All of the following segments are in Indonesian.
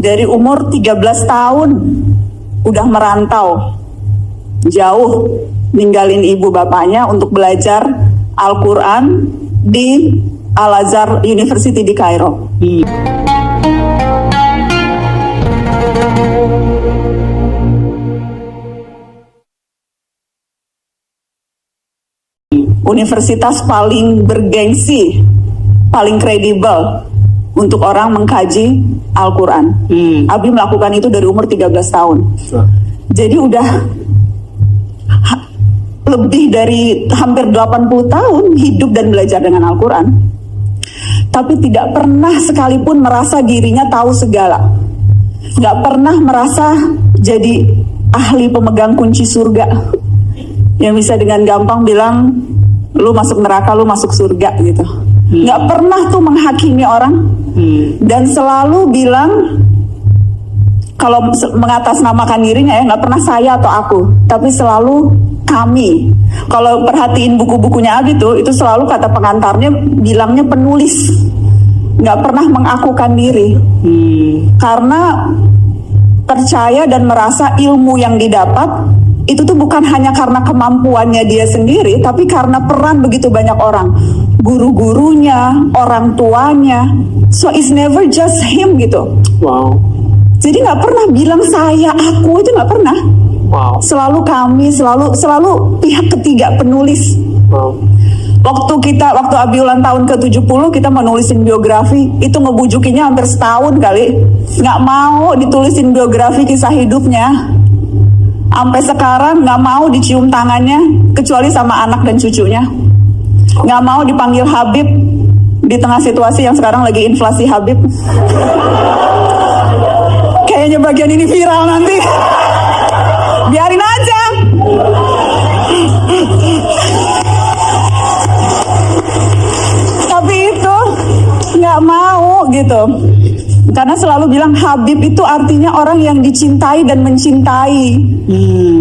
Dari umur 13 tahun udah merantau jauh, ninggalin ibu bapaknya untuk belajar Al-Quran di Al-Azhar University di Kairo. Universitas paling bergengsi, paling kredibel untuk orang mengkaji Al-Quran. Abi melakukan itu dari umur 13 tahun. Jadi udah lebih dari hampir 80 tahun hidup dan belajar dengan Al-Quran. Tapi tidak pernah sekalipun merasa dirinya tahu segala. Gak pernah merasa jadi ahli pemegang kunci surga, yang bisa dengan gampang bilang, lu masuk neraka, lu masuk surga gitu. Gak pernah tuh menghakimi orang. Dan selalu bilang, kalau mengatasnamakan dirinya ya, gak pernah saya atau aku, tapi selalu kami. Kalau perhatiin buku-bukunya Abi tuh, itu selalu kata pengantarnya bilangnya penulis. Gak pernah mengakukan diri. Karena percaya dan merasa ilmu yang didapat itu tuh bukan hanya karena kemampuannya dia sendiri, tapi karena peran begitu banyak orang, guru-gurunya, orang tuanya. So it's never just him gitu. Wow. Jadi nggak pernah bilang saya, aku, itu nggak pernah. Wow. Selalu kami, selalu pihak ketiga penulis. Wow. Waktu Abi ulang tahun ke-70, kita mau nulisin biografi, itu ngebujukinnya hampir setahun kali. Nggak mau ditulisin biografi kisah hidupnya. Sampai sekarang nggak mau dicium tangannya, kecuali sama anak dan cucunya. Nggak mau dipanggil Habib di tengah situasi yang sekarang lagi inflasi Habib. Kayaknya bagian ini viral nanti. Biarin aja. Tapi itu nggak mau gitu. Karena selalu bilang Habib itu artinya orang yang dicintai dan mencintai.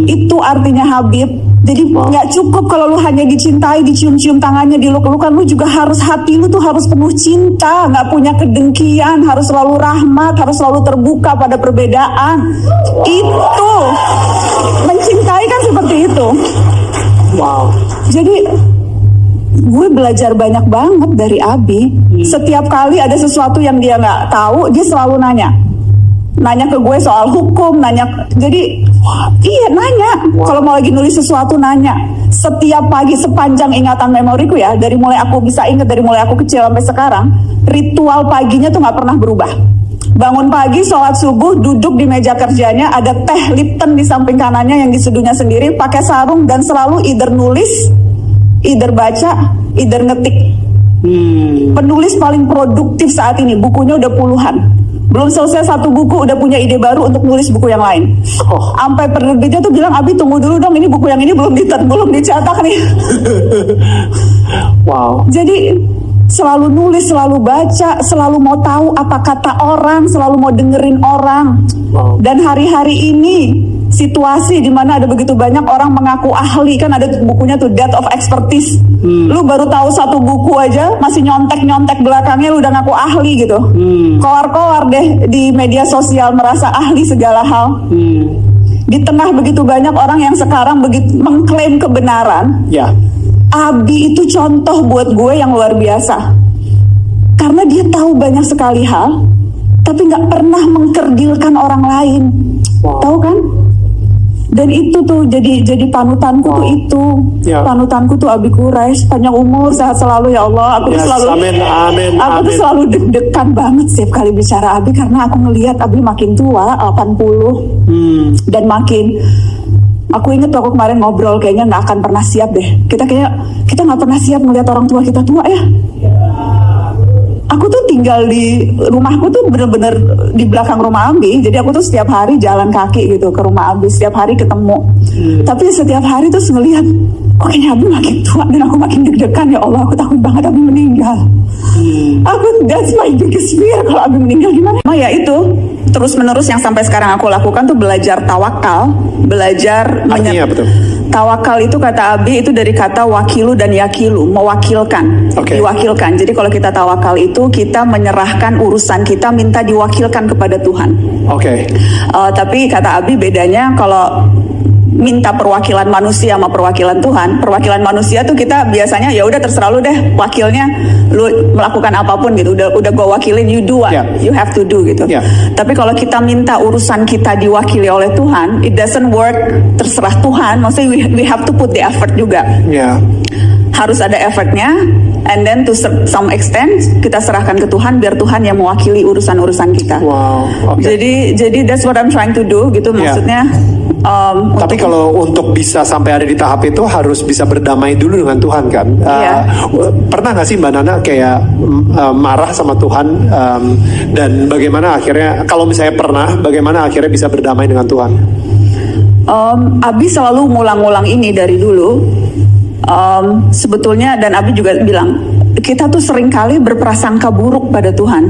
Itu artinya Habib. Jadi nggak cukup kalau lu hanya dicintai, dicium-cium tangannya, diluk-lukan. Lu juga harus, hati lu tuh harus penuh cinta, nggak punya kedengkian, harus selalu rahmat, harus selalu terbuka pada perbedaan. Itu mencintai kan seperti itu. Wow. Jadi gue belajar banyak banget dari Abi. Setiap kali ada sesuatu yang dia nggak tahu, dia selalu nanya ke gue soal hukum, jadi iya nanya. Kalau mau lagi nulis sesuatu nanya. Setiap pagi sepanjang ingatan memoriku ya, dari mulai aku bisa ingat, dari mulai aku kecil sampai sekarang, ritual paginya tuh nggak pernah berubah. Bangun pagi, sholat subuh, duduk di meja kerjanya, ada teh Lipton di samping kanannya yang diseduhnya sendiri, pakai sarung, dan selalu either nulis, either baca, either ngetik. Penulis paling produktif saat ini, bukunya udah puluhan. Belum selesai satu buku udah punya ide baru untuk nulis buku yang lain. Sampai penerbitnya tuh bilang, Abi tunggu dulu dong, ini buku yang ini belum dicetak nih. Wow. Jadi selalu nulis, selalu baca, selalu mau tahu apa kata orang, selalu mau dengerin orang. Wow. Dan hari-hari ini situasi di mana ada begitu banyak orang mengaku ahli, kan ada bukunya tuh Death of Expertise. Lu baru tahu satu buku aja masih nyontek belakangnya lu udah ngaku ahli gitu. Keluar deh di media sosial merasa ahli segala hal. Di tengah begitu banyak orang yang sekarang begitu mengklaim kebenaran. Ya. Abi itu contoh buat gue yang luar biasa. Karena dia tahu banyak sekali hal, tapi nggak pernah mengkerdilkan orang lain. Wow. Tahu kan? Dan itu tuh jadi panutanku. Tuh itu. Ya. Panutanku tuh Abi Quraisy, panjang umur, sehat selalu ya Allah. Aku tuh selalu aku tuh selalu deg-degan banget setiap kali bicara Abi, karena aku ngelihat Abi makin tua, 80. Dan makin, aku inget waktu kemarin ngobrol, kayaknya nggak akan pernah siap deh. Kita nggak pernah siap melihat orang tua kita tua ya. Aku tuh tinggal di rumahku tuh bener-bener di belakang rumah Abi. Jadi aku tuh setiap hari jalan kaki gitu ke rumah Abi, setiap hari ketemu. Tapi setiap hari tuh ngelihat, kok kayaknya Abi makin tua dan aku makin deg-degan. Ya Allah, aku takut banget Abi meninggal. Aku, that's my biggest fear, kalau Abi meninggal gimana? Ya itu terus-menerus yang sampai sekarang aku lakukan tuh belajar tawakal, belajar. Artinya apa tuh? Tawakal itu kata Abi itu dari kata wakilu dan yakilu, mewakilkan, Okay. diwakilkan. Jadi kalau kita tawakal itu kita kita menyerahkan urusan kita, minta diwakilkan kepada Tuhan. Oke. Tapi kata Abi bedanya kalau minta perwakilan manusia sama perwakilan Tuhan. Perwakilan manusia tuh kita biasanya ya udah terserah lu deh, wakilnya lu melakukan apapun gitu. Udah gue wakilin, you do what you have to do gitu. Tapi kalau kita minta urusan kita diwakili oleh Tuhan, it doesn't work. Terserah Tuhan. Maksudnya we have to put the effort juga. Harus ada effortnya, and then to some extent kita serahkan ke Tuhan biar Tuhan yang mewakili urusan-urusan kita. Jadi that's what I'm trying to do gitu, maksudnya. Tapi kalau untuk bisa sampai ada di tahap itu harus bisa berdamai dulu dengan Tuhan kan. Pernah nggak sih Mbak Nana kayak marah sama Tuhan, dan bagaimana akhirnya, kalau misalnya pernah, bagaimana akhirnya bisa berdamai dengan Tuhan? Abi selalu ngulang-ngulang ini dari dulu. Sebetulnya, dan Abi juga bilang, kita tuh seringkali berprasangka buruk pada Tuhan.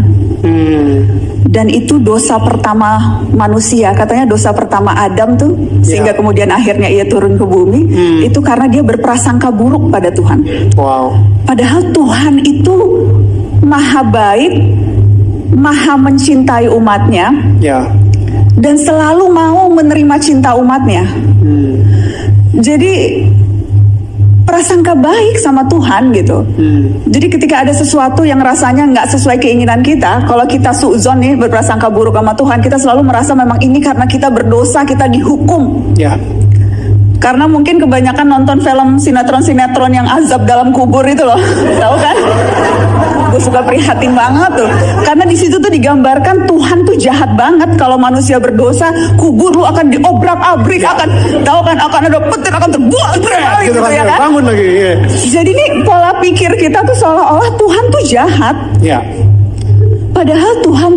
Dan itu dosa pertama manusia, katanya dosa pertama Adam tuh, sehingga kemudian akhirnya ia turun ke bumi, itu karena dia berprasangka buruk pada Tuhan. Padahal Tuhan itu maha baik, maha mencintai umatnya, dan selalu mau menerima cinta umatnya. Jadi prasangka baik sama Tuhan gitu. Jadi ketika ada sesuatu yang rasanya nggak sesuai keinginan kita, kalau kita suuzon nih, berprasangka buruk sama Tuhan, kita selalu merasa memang ini karena kita berdosa, kita dihukum. Karena mungkin kebanyakan nonton film sinetron-sinetron yang azab dalam kubur itu loh, tahu kan? Gue suka prihatin banget tuh, karena di situ tuh digambarkan Tuhan tuh jahat banget. Kalau manusia berdosa, kubur lu akan diobrak-abrik, akan tahu kan, akan ada petir, akan terbuat gitu ya kan? Bangun lagi. Jadi ini pola pikir kita tuh seolah-olah Tuhan tuh jahat. Padahal Tuhan